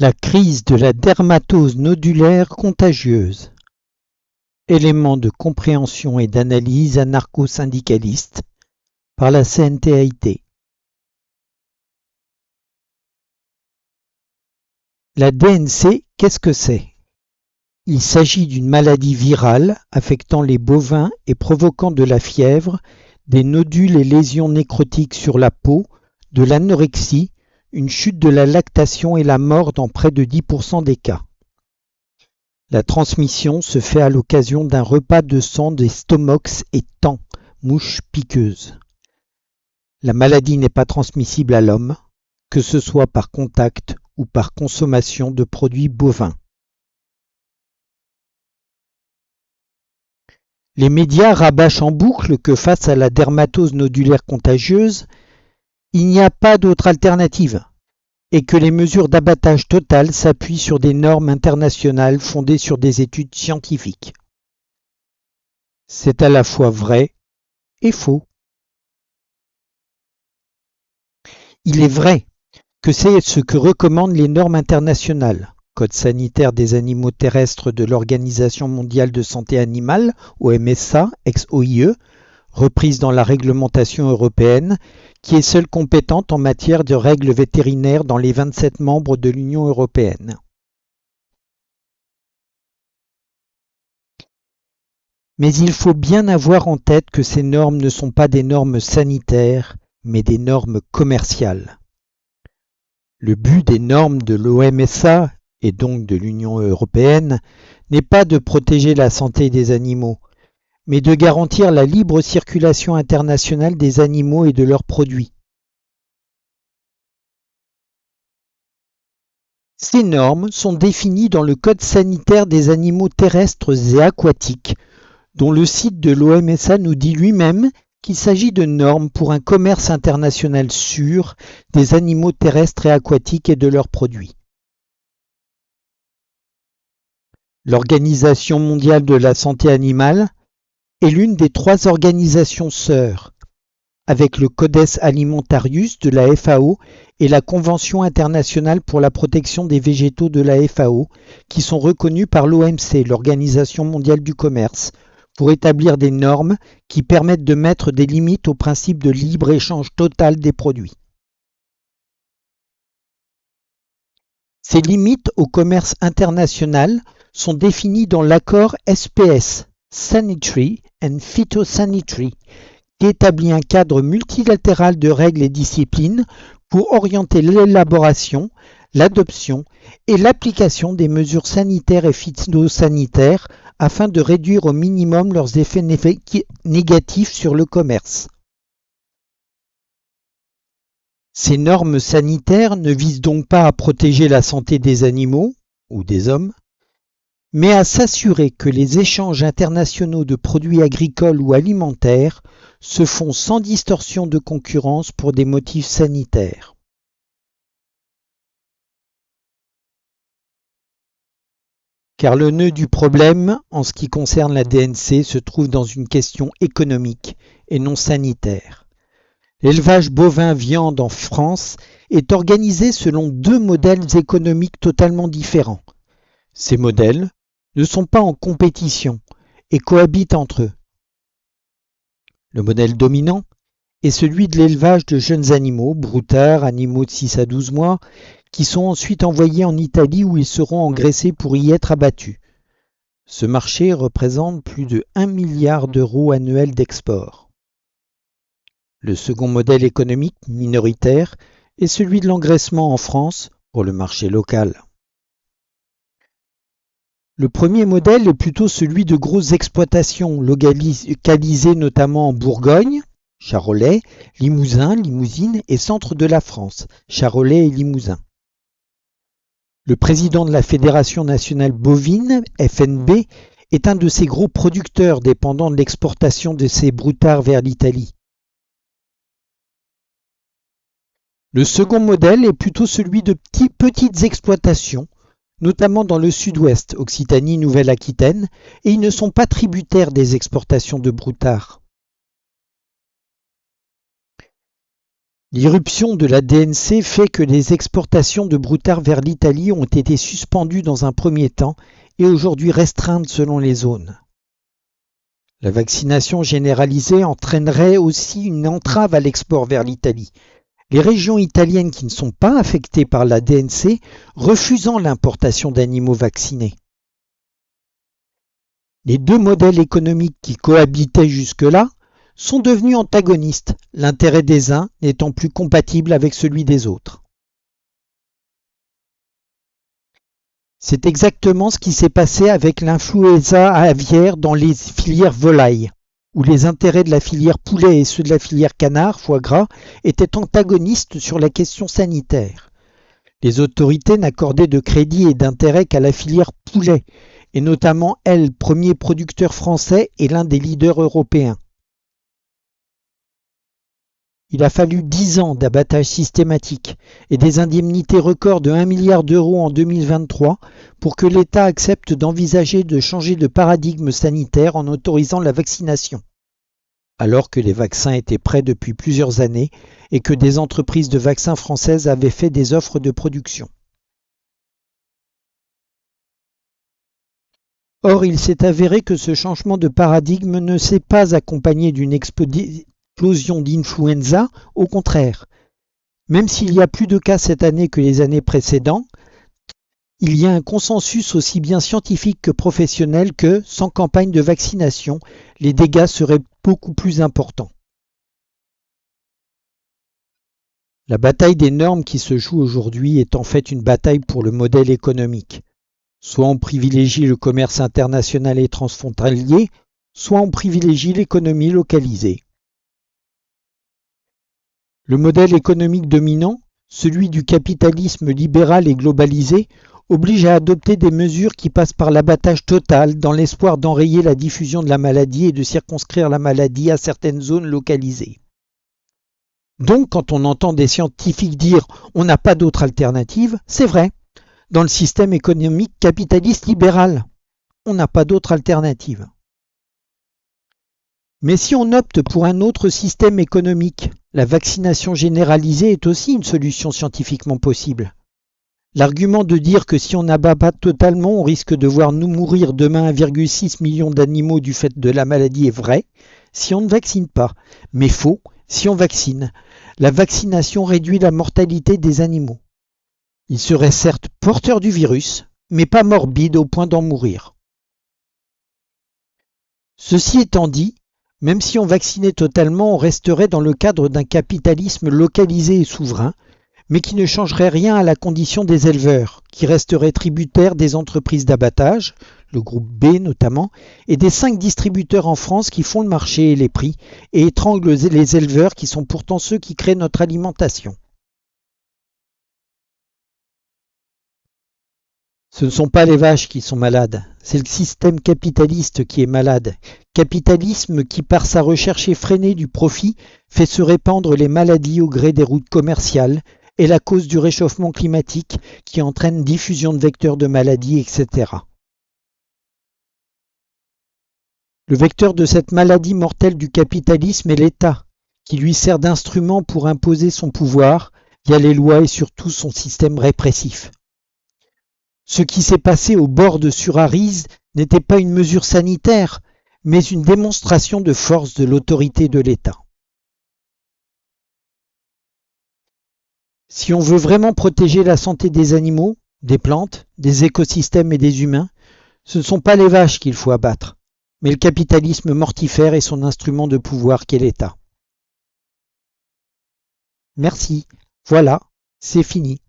La crise de la dermatose nodulaire contagieuse. Élément de compréhension et d'analyse anarcho-syndicaliste par la CNTAIT. La DNC, qu'est-ce que c'est? Il s'agit d'une maladie virale affectant les bovins et provoquant de la fièvre, des nodules et lésions nécrotiques sur la peau, de l'anorexie, une chute de la lactation et la mort dans près de 10% des cas. La transmission se fait à l'occasion d'un repas de sang des stomox et tans, mouches piqueuses. La maladie n'est pas transmissible à l'homme, que ce soit par contact ou par consommation de produits bovins. Les médias rabâchent en boucle que face à la dermatose nodulaire contagieuse, il n'y a pas d'autre alternative et que les mesures d'abattage total s'appuient sur des normes internationales fondées sur des études scientifiques. C'est à la fois vrai et faux. Il est vrai que c'est ce que recommandent les normes internationales, Code sanitaire des animaux terrestres de l'Organisation mondiale de santé animale, OMSA, ex-OIE, reprise dans la réglementation européenne, qui est seule compétente en matière de règles vétérinaires dans les 27 membres de l'Union européenne. Mais il faut bien avoir en tête que ces normes ne sont pas des normes sanitaires, mais des normes commerciales. Le but des normes de l'OMSA, et donc de l'Union européenne, n'est pas de protéger la santé des animaux, mais de garantir la libre circulation internationale des animaux et de leurs produits. Ces normes sont définies dans le Code sanitaire des animaux terrestres et aquatiques, dont le site de l'OMSA nous dit lui-même qu'il s'agit de normes pour un commerce international sûr des animaux terrestres et aquatiques et de leurs produits. L'Organisation mondiale de la santé animale est l'une des 3 organisations sœurs, avec le Codex Alimentarius de la FAO et la Convention internationale pour la protection des végétaux de la FAO, qui sont reconnus par l'OMC, l'Organisation mondiale du commerce, pour établir des normes qui permettent de mettre des limites au principe de libre-échange total des produits. Ces limites au commerce international sont définies dans l'accord SPS, Sanitary and Phytosanitary, qui établit un cadre multilatéral de règles et disciplines pour orienter l'élaboration, l'adoption et l'application des mesures sanitaires et phytosanitaires afin de réduire au minimum leurs effets négatifs sur le commerce. Ces normes sanitaires ne visent donc pas à protéger la santé des animaux ou des hommes, mais à s'assurer que les échanges internationaux de produits agricoles ou alimentaires se font sans distorsion de concurrence pour des motifs sanitaires. Car le nœud du problème, en ce qui concerne la DNC, se trouve dans une question économique et non sanitaire. L'élevage bovin-viande en France est organisé selon 2 modèles économiques totalement différents. Ces modèles ne sont pas en compétition et cohabitent entre eux. Le modèle dominant est celui de l'élevage de jeunes animaux, broutards, animaux de 6 à 12 mois, qui sont ensuite envoyés en Italie où ils seront engraissés pour y être abattus. Ce marché représente plus de 1 milliard d'euros annuels d'export. Le second modèle économique minoritaire est celui de l'engraissement en France pour le marché local. Le premier modèle est plutôt celui de grosses exploitations localisées notamment en Bourgogne, Charolais, Limousin, Limousine et centre de la France, Charolais et Limousin. Le président de la Fédération nationale bovine, FNB, est un de ces gros producteurs dépendant de l'exportation de ces broutards vers l'Italie. Le second modèle est plutôt celui de petites exploitations, notamment dans le sud-ouest, Occitanie, Nouvelle-Aquitaine, et ils ne sont pas tributaires des exportations de broutards. L'irruption de la DNC fait que les exportations de broutards vers l'Italie ont été suspendues dans un premier temps et aujourd'hui restreintes selon les zones. La vaccination généralisée entraînerait aussi une entrave à l'export vers l'Italie. Les régions italiennes qui ne sont pas affectées par la DNC refusant l'importation d'animaux vaccinés. Les deux modèles économiques qui cohabitaient jusque-là sont devenus antagonistes, l'intérêt des uns n'étant plus compatible avec celui des autres. C'est exactement ce qui s'est passé avec l'influenza aviaire dans les filières volailles, où les intérêts de la filière poulet et ceux de la filière canard, foie gras, étaient antagonistes sur la question sanitaire. Les autorités n'accordaient de crédit et d'intérêt qu'à la filière poulet, et notamment elle, premier producteur français et l'un des leaders européens. Il a fallu 10 ans d'abattage systématique et des indemnités records de 1 milliard d'euros en 2023 pour que l'État accepte d'envisager de changer de paradigme sanitaire en autorisant la vaccination. Alors que les vaccins étaient prêts depuis plusieurs années et que des entreprises de vaccins françaises avaient fait des offres de production. Or, il s'est avéré que ce changement de paradigme ne s'est pas accompagné d'une explosion d'influenza, au contraire. Même s'il y a plus de cas cette année que les années précédentes, il y a un consensus aussi bien scientifique que professionnel que, sans campagne de vaccination, les dégâts seraient beaucoup plus importants. La bataille des normes qui se joue aujourd'hui est en fait une bataille pour le modèle économique. Soit on privilégie le commerce international et transfrontalier, soit on privilégie l'économie localisée. Le modèle économique dominant, celui du capitalisme libéral et globalisé, oblige à adopter des mesures qui passent par l'abattage total dans l'espoir d'enrayer la diffusion de la maladie et de circonscrire la maladie à certaines zones localisées. Donc, quand on entend des scientifiques dire « on n'a pas d'autre alternative », c'est vrai. Dans le système économique capitaliste libéral, on n'a pas d'autre alternative. Mais si on opte pour un autre système économique, la vaccination généralisée est aussi une solution scientifiquement possible. L'argument de dire que si on n'abat pas totalement, on risque de voir nous mourir demain 1,6 million d'animaux du fait de la maladie est vrai si on ne vaccine pas, mais faux si on vaccine. La vaccination réduit la mortalité des animaux. Ils seraient certes porteurs du virus, mais pas morbides au point d'en mourir. Ceci étant dit, même si on vaccinait totalement, on resterait dans le cadre d'un capitalisme localisé et souverain, mais qui ne changerait rien à la condition des éleveurs, qui resteraient tributaires des entreprises d'abattage, le groupe B notamment, et des 5 distributeurs en France qui font le marché et les prix, et étranglent les éleveurs qui sont pourtant ceux qui créent notre alimentation. Ce ne sont pas les vaches qui sont malades, c'est le système capitaliste qui est malade. Capitalisme qui, par sa recherche effrénée du profit, fait se répandre les maladies au gré des routes commerciales, est la cause du réchauffement climatique qui entraîne diffusion de vecteurs de maladies, etc. Le vecteur de cette maladie mortelle du capitalisme est l'État, qui lui sert d'instrument pour imposer son pouvoir via les lois et surtout son système répressif. Ce qui s'est passé au bord de Surarise n'était pas une mesure sanitaire, mais une démonstration de force de l'autorité de l'État. Si on veut vraiment protéger la santé des animaux, des plantes, des écosystèmes et des humains, ce ne sont pas les vaches qu'il faut abattre, mais le capitalisme mortifère et son instrument de pouvoir qu'est l'État. Merci. Voilà, c'est fini.